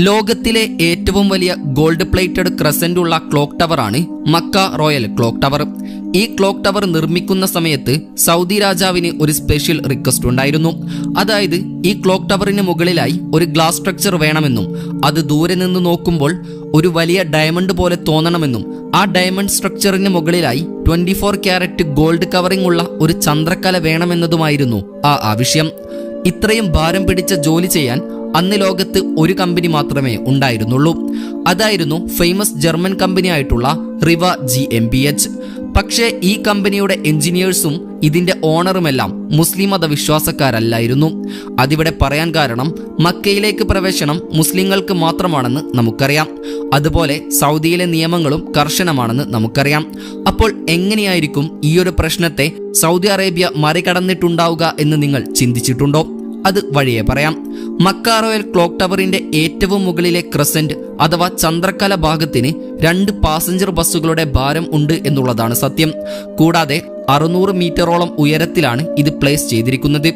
ലോകത്തിലെ ഏറ്റവും വലിയ ഗോൾഡ് പ്ലേറ്റഡ് ക്രസന്റ് ഉള്ള ക്ലോക്ക് ടവറാണ് മക്ക റോയൽ ക്ലോക്ക് ടവർ. ഈ ക്ലോക്ക് ടവർ നിർമ്മിക്കുന്ന സമയത്ത് സൗദി രാജാവിന് ഒരു സ്പെഷ്യൽ റിക്വസ്റ്റ് ഉണ്ടായിരുന്നു. അതായത് ഈ ക്ലോക്ക് ടവറിന് മുകളിലായി ഒരു ഗ്ലാസ് സ്ട്രക്ചർ വേണമെന്നും അത് ദൂരെ നിന്ന് നോക്കുമ്പോൾ ഒരു വലിയ ഡയമണ്ട് പോലെ തോന്നണമെന്നും ആ ഡയമണ്ട് സ്ട്രക്ചറിന് മുകളിലായി 24 ക്യാരറ്റ് ഗോൾഡ് കവറിംഗ് ഉള്ള ഒരു ചന്ദ്രക്കല വേണമെന്നതുമായിരുന്നു ആ ആവശ്യം. ഇത്രയും ഭാരം പിടിച്ച ജോലി ചെയ്യാൻ അന്ന് ലോകത്ത് ഒരു കമ്പനി മാത്രമേ ഉണ്ടായിരുന്നുള്ളൂ. അതായിരുന്നു ഫേമസ് ജർമ്മൻ കമ്പനിയായിട്ടുള്ള റിവ GmbH. പക്ഷേ ഈ കമ്പനിയുടെ എഞ്ചിനീയേഴ്സും ഇതിന്റെ ഓണറുമെല്ലാം മുസ്ലിം മതവിശ്വാസക്കാരല്ലായിരുന്നു. അതിവിടെ പറയാൻ കാരണം മക്കയിലേക്ക് പ്രവേശനം മുസ്ലിങ്ങൾക്ക് മാത്രമാണെന്ന് നമുക്കറിയാം. അതുപോലെ സൗദിയിലെ നിയമങ്ങളും കർശനമാണെന്ന് നമുക്കറിയാം. അപ്പോൾ എങ്ങനെയായിരിക്കും ഈ ഒരു പ്രശ്നത്തെ സൗദി അറേബ്യ മറികടന്നിട്ടുണ്ടാവുക എന്ന് നിങ്ങൾ ചിന്തിച്ചിട്ടുണ്ടോ? അത് വഴിയെ പറയാം. മക്ക റോയൽ ക്ലോക്ക് ടവറിന്റെ ഏറ്റവും മുകളിലെ ക്രസന്റ് അഥവാ ചന്ദ്രക്കല ഭാഗത്തിന് 2 പാസഞ്ചർ ബസ്സുകളുടെ ഭാരം ഉണ്ട് എന്നുള്ളതാണ് സത്യം. കൂടാതെ 600 മീറ്ററോളം ഉയരത്തിലാണ് ഇത് പ്ലേസ് ചെയ്തിരിക്കുന്നത്.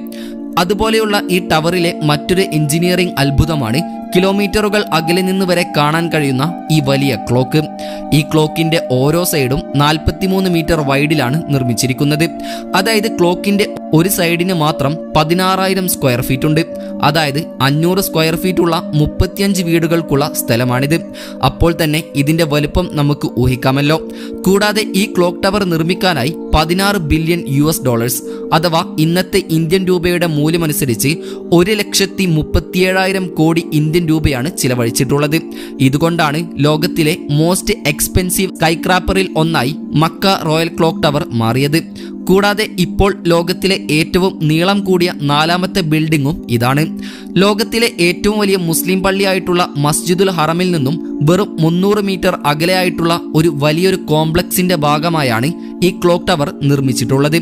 അതുപോലെയുള്ള ഈ ടവറിലെ മറ്റൊരു എഞ്ചിനീയറിംഗ് അത്ഭുതമാണ് കിലോമീറ്ററുകൾ അകലെ നിന്ന് വരെ കാണാൻ കഴിയുന്ന ഈ വലിയ ക്ലോക്ക്. ഈ ക്ലോക്കിന്റെ ഓരോ സൈഡും 43 മീറ്റർ വൈഡിലാണ് നിർമ്മിച്ചിരിക്കുന്നത്. അതായത് ക്ലോക്കിന്റെ ഒരു സൈഡിന് മാത്രം 16,000 സ്ക്വയർ ഫീറ്റ് ഉണ്ട്. അതായത് 500 സ്ക്വയർ ഫീറ്റ് ഉള്ള 35 വീടുകൾക്കുള്ള സ്ഥലമാണിത്. അപ്പോൾ തന്നെ ഇതിന്റെ വലുപ്പം നമുക്ക് ഊഹിക്കാമല്ലോ. കൂടാതെ ഈ ക്ലോക്ക് ടവർ നിർമ്മിക്കാനായി $16 ബില്യൺ അഥവാ ഇന്നത്തെ ഇന്ത്യൻ രൂപയുടെ മൂല്യമനുസരിച്ച് 1,37,000 കോടി ഇന്ത്യൻ രൂപയാണ് ചിലവഴിച്ചിട്ടുള്ളത്. ഇതുകൊണ്ടാണ് ലോകത്തിലെ മോസ്റ്റ് എക്സ്പെൻസീവ് സ്കൈക്രാപ്പറിൽ ഒന്നായി മക്ക റോയൽ ക്ലോക്ക് ടവർ മാറിയത്. കൂടാതെ ഇപ്പോൾ ലോകത്തിലെ ഏറ്റവും നീളം കൂടിയ 4ാമത്തെ ബിൽഡിംഗും ഇതാണ്. ലോകത്തിലെ ഏറ്റവും വലിയ മുസ്ലിം പള്ളിയായിട്ടുള്ള മസ്ജിദുൽ ഹറമിൽ നിന്നും വെറും 300 മീറ്റർ അകലെയായിട്ടുള്ള ഒരു വലിയൊരു കോംപ്ലക്സിന്റെ ഭാഗമായാണ് ഈ ക്ലോക്ക് ടവർ നിർമ്മിച്ചിട്ടുള്ളത്.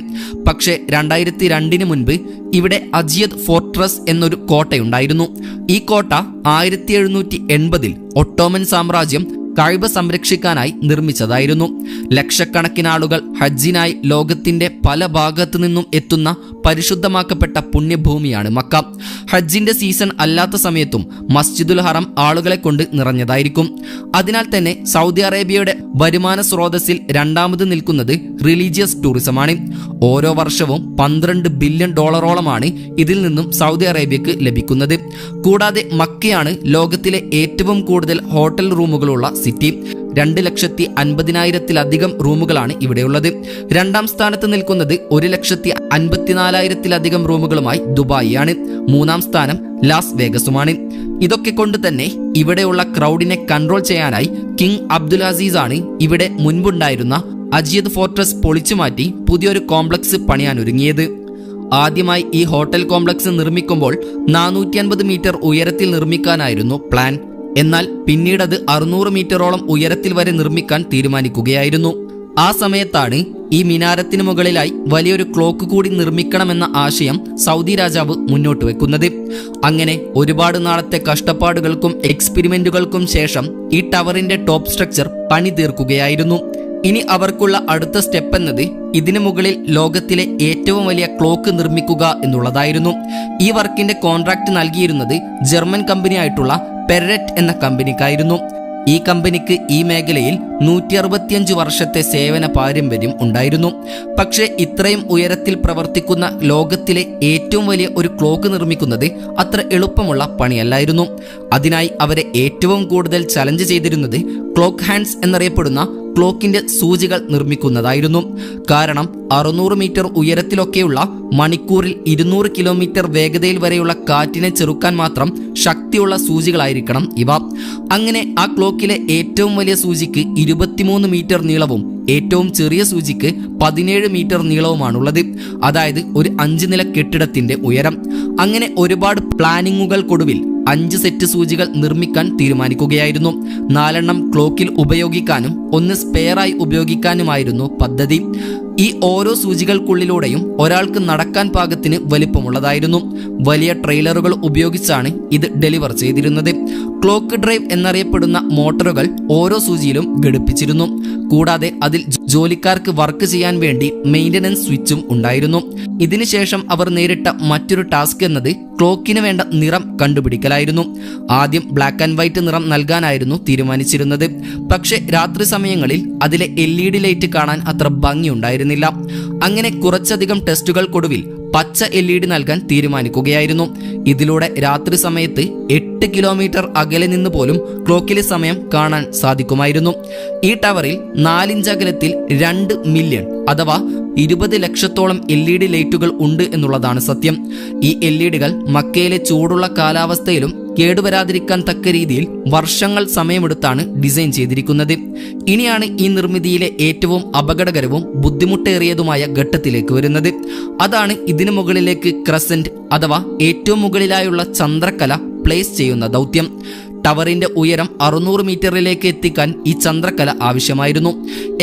പക്ഷേ 2002 മുൻപ് ഇവിടെ അജിയത് ഫോർട്രസ് എന്നൊരു കോട്ടയുണ്ടായിരുന്നു. ഈ കോട്ട 1780 ഒട്ടോമൻ സാമ്രാജ്യം കഅബ സംരക്ഷിക്കാനായി നിർമ്മിച്ചതായിരുന്നു. ലക്ഷക്കണക്കിന് ആളുകൾ ഹജ്ജിനായി ലോകത്തിന്റെ പല ഭാഗത്തു നിന്നും എത്തുന്ന പരിശുദ്ധമാക്കപ്പെട്ട പുണ്യഭൂമിയാണ് മക്ക. ഹജ്ജിന്റെ സീസൺ അല്ലാത്ത സമയത്തും മസ്ജിദുൽ ഹറം ആളുകളെ കൊണ്ട് നിറഞ്ഞതായിരിക്കും. അതിനാൽ തന്നെ സൗദി അറേബ്യയുടെ വരുമാന സ്രോതസ്സിൽ രണ്ടാമത് നിൽക്കുന്നത് റിലീജിയസ് ടൂറിസമാണ്. ഓരോ വർഷവും $12 ബില്യൺ ഇതിൽ നിന്നും സൗദി അറേബ്യക്ക് ലഭിക്കുന്നത്. കൂടാതെ മക്കയാണ് ലോകത്തിലെ ഏറ്റവും കൂടുതൽ ഹോട്ടൽ റൂമുകളുള്ള സിറ്റി. 2,50,000-ലധികം റൂമുകളാണ് ഇവിടെയുള്ളത്. 2ാം സ്ഥാനത്ത് നിൽക്കുന്നത് 1,54,000-ലധികം റൂമുകളുമായി ദുബായിയാണ്. 3ാം സ്ഥാനം ലാസ് വേഗസുമാണ്. ഇതൊക്കെ കൊണ്ട് തന്നെ ഇവിടെയുള്ള ക്രൗഡിനെ കൺട്രോൾ ചെയ്യാനായി കിങ് അബ്ദുൽ അസീസ് ആണ് ഇവിടെ മുൻപുണ്ടായിരുന്ന അജിയത് ഫോർട്രസ് പൊളിച്ചു മാറ്റി പുതിയൊരു കോംപ്ലക്സ് പണിയാനൊരുങ്ങിയത്. ആദ്യമായി ഈ ഹോട്ടൽ കോംപ്ലക്സ് നിർമ്മിക്കുമ്പോൾ 450 മീറ്റർ ഉയരത്തിൽ നിർമ്മിക്കാനായിരുന്നു പ്ലാൻ. എന്നാൽ പിന്നീടത് 600 മീറ്ററോളം ഉയരത്തിൽ വരെ നിർമ്മിക്കാൻ തീരുമാനിക്കുകയായിരുന്നു. ആ സമയത്താണ് ഈ മിനാരത്തിന് മുകളിലായി വലിയൊരു ക്ലോക്ക് കൂടി നിർമ്മിക്കണമെന്ന ആശയം സൗദി രാജാവ് മുന്നോട്ട് വെക്കുന്നത്. അങ്ങനെ ഒരുപാട് നാളത്തെ കഷ്ടപ്പാടുകൾക്കും എക്സ്പെരിമെന്റുകൾക്കും ശേഷം ഈ ടവറിന്റെ ടോപ്പ് സ്ട്രക്ചർ പണി തീർക്കുകയായിരുന്നു. ഇനി അവർക്കുള്ള അടുത്ത സ്റ്റെപ്പ് എന്നത് ഇതിനു മുകളിൽ ലോകത്തിലെ ഏറ്റവും വലിയ ക്ലോക്ക് നിർമ്മിക്കുക എന്നുള്ളതായിരുന്നു. ഈ വർക്കിന്റെ കോൺട്രാക്ട് നൽകിയിരുന്നത് ജർമ്മൻ കമ്പനിയായിട്ടുള്ള പെരറ്റ് എന്ന കമ്പനിക്കായിരുന്നു. ഈ കമ്പനിക്ക് ഈ മേഖലയിൽ 165 വർഷത്തെ സേവന പാരമ്പര്യം ഉണ്ടായിരുന്നു. പക്ഷേ ഇത്രയും ഉയരത്തിൽ പ്രവർത്തിക്കുന്ന ലോകത്തിലെ ഏറ്റവും വലിയ ഒരു ക്ലോക്ക് നിർമ്മിക്കുന്നത് അത്ര എളുപ്പമുള്ള പണിയല്ലായിരുന്നു. അതിനായി അവരെ ഏറ്റവും കൂടുതൽ ചലഞ്ച് ചെയ്തിരുന്നത് ക്ലോക്ക് ഹാൻഡ്സ് എന്നറിയപ്പെടുന്ന ക്ലോക്കിന്റെ സൂചികൾ നിർമ്മിക്കുന്നതായിരുന്നു. കാരണം 600 മീറ്റർ ഉയരത്തിലൊക്കെയുള്ള മണിക്കൂറിൽ 200 കിലോമീറ്റർ വേഗതയിൽ വരെയുള്ള കാറ്റിനെ ചെറുക്കാൻ മാത്രം ശക്തിയുള്ള സൂചികളായിരിക്കണം ഇവ. അങ്ങനെ ആ ക്ലോക്കിലെ ഏറ്റവും വലിയ സൂചിക്ക് 23 മീറ്റർ നീളവും ഏറ്റവും ചെറിയ സൂചിക്ക് 17 മീറ്റർ നീളവുമാണുള്ളത്. അതായത് ഒരു 5 നില കെട്ടിടത്തിന്റെ ഉയരം. അങ്ങനെ ഒരുപാട് പ്ലാനിങ്ങുകൾക്കൊടുവിൽ 5 സെറ്റ് സൂചികൾ നിർമ്മിക്കാൻ തീരുമാനിക്കുകയായിരുന്നു. 4 ക്ലോക്കിൽ ഉപയോഗിക്കാനും 1 സ്പെയറായി ഉപയോഗിക്കാനുമായിരുന്നു പദ്ധതി. ഈ ഓരോ സൂചികൾക്കുള്ളിലൂടെയും ഒരാൾക്ക് നടക്കാൻ പാകത്തിന് വലിപ്പമുള്ളതായിരുന്നു. വലിയ ട്രെയിലറുകൾ ഉപയോഗിച്ചാണ് ഇത് ഡെലിവർ ചെയ്തിരുന്നത്. ക്ലോക്ക് ഡ്രൈവ് എന്നറിയപ്പെടുന്ന മോട്ടോറുകൾ ഓരോ സൂചിയിലും ഘടിപ്പിച്ചിരുന്നു. കൂടാതെ അതിൽ ജോലിക്കാർക്ക് വർക്ക് ചെയ്യാൻ വേണ്ടി മെയിൻ്റനൻസ് സ്വിച്ചും ഉണ്ടായിരുന്നു. ഇതിനുശേഷം അവർ നേരിട്ട മറ്റൊരു ടാസ്ക് എന്നത് ക്ലോക്കിന് വേണ്ട നിറം കണ്ടുപിടിക്കലായിരുന്നു. ആദ്യം ബ്ലാക്ക് ആൻഡ് വൈറ്റ് നിറം നൽകാനായിരുന്നു തീരുമാനിച്ചിരുന്നത്. പക്ഷെ രാത്രി സമയങ്ങളിൽ അതിലെ LED ലൈറ്റ് കാണാൻ അത്ര ഭംഗിയുണ്ടായിരുന്നില്ല. അങ്ങനെ കുറച്ചധികം ടെസ്റ്റുകൾക്കൊടുവിൽ പച്ച LED നൽകാൻ തീരുമാനിക്കുകയായിരുന്നു. ഇതിലൂടെ രാത്രി സമയത്ത് 8 കിലോമീറ്റർ അകലെ നിന്ന് പോലും ക്ലോക്കിലെ സമയം കാണാൻ സാധിക്കുമായിരുന്നു. ഈ ടവറിൽ 4 ഇഞ്ച് അകലത്തിൽ 2 മില്യൺ അഥവാ 20 ലക്ഷത്തോളം LED ലൈറ്റുകൾ ഉണ്ട് എന്നുള്ളതാണ് സത്യം. ഈ LEDകൾ മക്കയിലെ ചൂടുള്ള കാലാവസ്ഥയിലും കേടുവരാതിരിക്കാൻ തക്ക രീതിയിൽ വർഷങ്ങൾ സമയമെടുത്താണ് ഡിസൈൻ ചെയ്തിരിക്കുന്നത്. ഇനിയാണ് ഈ നിർമ്മിതിയിലെ ഏറ്റവും അപകടകരവും ബുദ്ധിമുട്ടേറിയതുമായ ഘട്ടത്തിലേക്ക് വരുന്നത്. അതാണ് ഇതിനു മുകളിലേക്ക് ക്രസന്റ് അഥവാ ഏറ്റവും മുകളിലായുള്ള ചന്ദ്രക്കല പ്ലേസ് ചെയ്യുന്ന ദൗത്യം. ടവറിന്റെ ഉയരം 600 മീറ്ററിലേക്ക് എത്തിക്കാൻ ഈ ചന്ദ്രക്കല ആവശ്യമായിരുന്നു.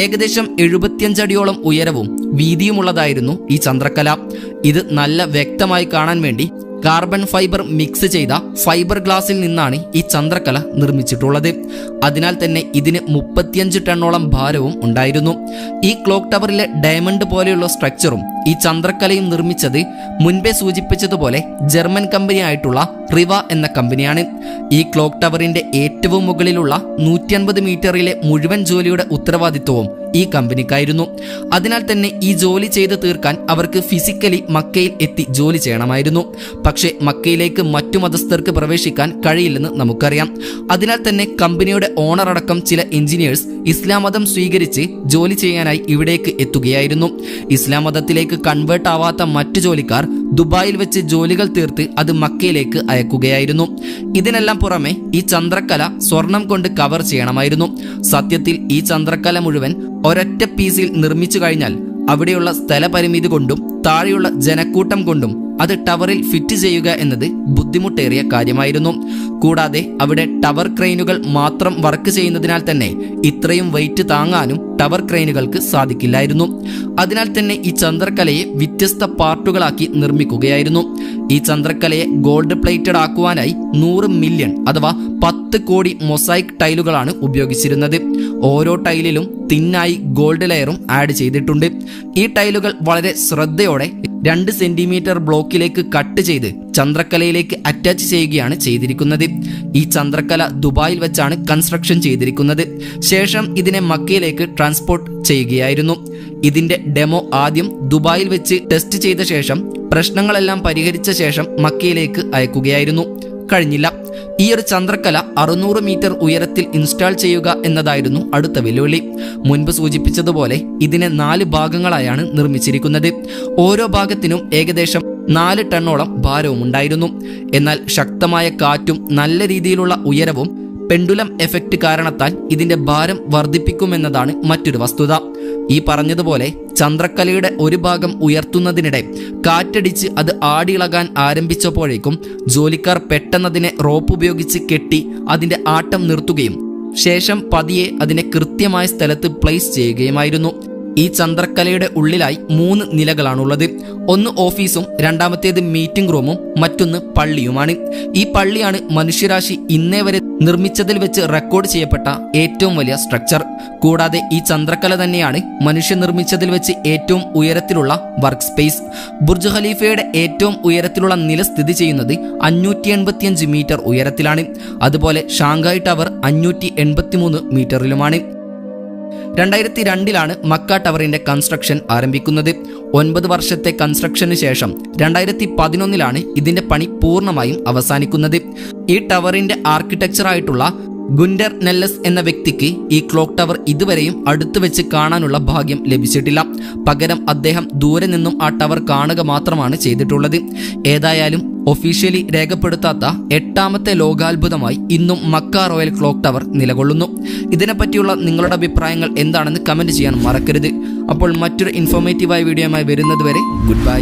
ഏകദേശം 75 അടിയോളം ഉയരവും വീതിയുമുള്ളതായിരുന്നു ഈ ചന്ദ്രക്കല. ഇത് നല്ല വ്യക്തമായി കാണാൻ വേണ്ടി കാർബൺ ഫൈബർ മിക്സ് ചെയ്ത ഫൈബർ ഗ്ലാസിൽ നിന്നാണ് ഈ ചന്ദ്രക്കല നിർമ്മിച്ചിട്ടുള്ളത്. അതിനാൽ തന്നെ ഇതിന് 35 ടണ്ണോളം ഭാരവും ഉണ്ടായിരുന്നു. ഈ ക്ലോക്ക് ടവറിലെ ഡയമണ്ട് പോലെയുള്ള സ്ട്രക്ചറും ഈ ചന്ദ്രക്കലയും നിർമ്മിച്ചത് മുൻപേ സൂചിപ്പിച്ചതുപോലെ ജർമ്മൻ കമ്പനി ആയിട്ടുള്ള റിവ എന്ന കമ്പനിയാണ്. ഈ ക്ലോക്ക് ടവറിന്റെ ഏറ്റവും മുകളിലുള്ള 150 മീറ്ററിലെ മുഴുവൻ ജോലിയുടെ ഉത്തരവാദിത്വവും ഈ കമ്പനിക്കായിരുന്നു. അതിനാൽ തന്നെ ഈ ജോലി ചെയ്ത് തീർക്കാൻ അവർക്ക് ഫിസിക്കലി മക്കയിൽ എത്തി ജോലി ചെയ്യണമായിരുന്നു. പക്ഷേ മക്കയിലേക്ക് മറ്റു മതസ്ഥർക്ക് പ്രവേശിക്കാൻ കഴിയില്ലെന്ന് നമുക്കറിയാം. അതിനാൽ തന്നെ കമ്പനിയുടെ ഓണർ അടക്കം ചില എഞ്ചിനീയേഴ്സ് ഇസ്ലാം മതം സ്വീകരിച്ച് ജോലി ചെയ്യാനായി ഇവിടേക്ക് എത്തുകയായിരുന്നു. ഇസ്ലാം മതത്തിലേക്ക് കൺവേർട്ട് ആവാത്ത മറ്റു ജോലിക്കാർ ദുബായിൽ വെച്ച് ജോലികൾ തീർത്ത് അത് മക്കയിലേക്ക് അയക്കുകയായിരുന്നു. ഇതിനെല്ലാം പുറമെ ഈ ചന്ദ്രക്കല സ്വർണം കൊണ്ട് കവർ ചെയ്യണമായിരുന്നു. സത്യത്തിൽ ഈ ചന്ദ്രക്കല മുഴുവൻ ഒരൊറ്റ പീസിൽ നിർമ്മിച്ചു കഴിഞ്ഞാൽ അവിടെയുള്ള സ്ഥലപരിമിതി കൊണ്ടും താഴെയുള്ള ജനക്കൂട്ടം കൊണ്ടും അത് ടവറിൽ ഫിറ്റ് ചെയ്യുക എന്നത് ബുദ്ധിമുട്ടേറിയ കാര്യമായിരുന്നു. കൂടാതെ അവിടെ ടവർ ക്രെയിനുകൾ മാത്രം വർക്ക് ചെയ്യുന്നതിനാൽ തന്നെ ഇത്രയും വെയിറ്റ് താങ്ങാനും ടവർ ക്രെയിനുകൾക്ക് സാധിക്കില്ലായിരുന്നു. അതിനാൽ തന്നെ ഈ ചന്ദ്രക്കലയെ വ്യത്യസ്ത പാർട്ടുകളാക്കി നിർമ്മിക്കുകയായിരുന്നു. ഈ ചന്ദ്രക്കലയെ ഗോൾഡ് പ്ലേറ്റഡ് ആക്കുവാനായി 100 മില്യൺ അഥവാ 10 കോടി മൊസൈക്ക് ടൈലുകളാണ് ഉപയോഗിച്ചിരുന്നത്. ഓരോ ടൈലിലും തിന്നായി ഗോൾഡ് ലെയറും ആഡ് ചെയ്തിട്ടുണ്ട്. ഈ ടൈലുകൾ വളരെ ശ്രദ്ധയോടെ 2 സെന്റിമീറ്റർ ബ്ലോക്കിലേക്ക് കട്ട് ചെയ്ത് ചന്ദ്രക്കലയിലേക്ക് അറ്റാച്ച് ചെയ്യുകയാണ് ചെയ്തിരിക്കുന്നത്. ഈ ചന്ദ്രക്കല ദുബായിൽ വെച്ചാണ് കൺസ്ട്രക്ഷൻ ചെയ്തിരിക്കുന്നത്. ശേഷം ഇതിനെ മക്കയിലേക്ക് ട്രാൻസ്പോർട്ട് ചെയ്യുകയായിരുന്നു. ഇതിന്റെ ഡെമോ ആദ്യം ദുബായിൽ വെച്ച് ടെസ്റ്റ് ചെയ്ത ശേഷം പ്രശ്നങ്ങളെല്ലാം പരിഹരിച്ച ശേഷം മക്കയിലേക്ക് അയക്കുകയായിരുന്നു. കഴിഞ്ഞില്ല. ഈ ഒരു ചന്ദ്രക്കല 600 മീറ്റർ ഉയരത്തിൽ ഇൻസ്റ്റാൾ ചെയ്യുക എന്നതായിരുന്നു അടുത്ത വെല്ലുവിളി. മുൻപ് സൂചിപ്പിച്ചതുപോലെ ഇതിനെ 4 ഭാഗങ്ങളായാണ് നിർമ്മിച്ചിരിക്കുന്നത്. ഓരോ ഭാഗത്തിനും ഏകദേശം 4 ടണ്ണോളം ഭാരവും ഉണ്ടായിരുന്നു. എന്നാൽ ശക്തമായ കാറ്റും നല്ല രീതിയിലുള്ള ഉയരവും പെൻഡുലം എഫക്റ്റ് കാരണത്താൽ ഇതിന്റെ ഭാരം വർദ്ധിപ്പിക്കുമെന്നതാണ് മറ്റൊരു വസ്തുത. ഈ പറഞ്ഞതുപോലെ ചന്ദ്രക്കലയുടെ ഒരു ഭാഗം ഉയർത്തുന്നതിനിടെ കാറ്റടിച്ച് അത് ആടിയിളകാൻ ആരംഭിച്ചപ്പോഴേക്കും ജോലിക്കാർ പെട്ടെന്നതിനെ റോപ്പ് ഉപയോഗിച്ച് കെട്ടി അതിന്റെ ആട്ടം നിർത്തുകയും ശേഷം പതിയെ അതിനെ കൃത്യമായ സ്ഥലത്ത് പ്ലേസ് ചെയ്യുകയുമായിരുന്നു. ഈ ചന്ദ്രക്കലയുടെ ഉള്ളിലായി 3 നിലകളാണുള്ളത്. ഒന്ന് ഓഫീസും രണ്ടാമത്തേത് മീറ്റിംഗ് റൂമും മറ്റൊന്ന് പള്ളിയുമാണ്. ഈ പള്ളിയാണ് മനുഷ്യരാശി ഇന്നേ വരെ നിർമ്മിച്ചതിൽ വെച്ച് റെക്കോർഡ് ചെയ്യപ്പെട്ട ഏറ്റവും വലിയ സ്ട്രക്ചർ. കൂടാതെ ഈ ചന്ദ്രക്കല തന്നെയാണ് മനുഷ്യ നിർമ്മിച്ചതിൽ വെച്ച് ഏറ്റവും ഉയരത്തിലുള്ള വർക്ക് സ്പേസ്. ബുർജ് ഖലീഫയുടെ ഏറ്റവും ഉയരത്തിലുള്ള നില സ്ഥിതി ചെയ്യുന്നത് 585 മീറ്റർ ഉയരത്തിലാണ്. അതുപോലെ ഷാങ്ഹായ് ടവർ 583 മീറ്ററിലുമാണ്. 2002 മക്ക ടവറിന്റെ കൺസ്ട്രക്ഷൻ ആരംഭിക്കുന്നത്. 9 വർഷത്തെ കൺസ്ട്രക്ഷന് ശേഷം 2011 ഇതിന്റെ പണി പൂർണ്ണമായും അവസാനിക്കുന്നത്. ഈ ടവറിന്റെ ആർക്കിടെക്ചറായിട്ടുള്ള ഗുൻഡർ നെല്ലസ് എന്ന വ്യക്തിക്ക് ഈ ക്ലോക്ക് ടവർ ഇതുവരെയും അടുത്ത് വെച്ച് കാണാനുള്ള ഭാഗ്യം ലഭിച്ചിട്ടില്ല. പകരം അദ്ദേഹം ദൂരെ നിന്നും ആ ടവർ കാണുക മാത്രമാണ് ചെയ്തിട്ടുള്ളത്. ഏതായാലും ഒഫീഷ്യലി രേഖപ്പെടുത്താത്ത 8ാമത്തെ ലോകാത്ഭുതമായി ഇന്നും മക്ക റോയൽ ക്ലോക്ക് ടവർ നിലകൊള്ളുന്നു. ഇതിനെപ്പറ്റിയുള്ള നിങ്ങളുടെ അഭിപ്രായങ്ങൾ എന്താണെന്ന് കമന്റ് ചെയ്യാൻ മറക്കരുത്. അപ്പോൾ മറ്റൊരു ഇൻഫോർമേറ്റീവായ വീഡിയോയുമായി വരുന്നത് വരെ ഗുഡ് ബൈ.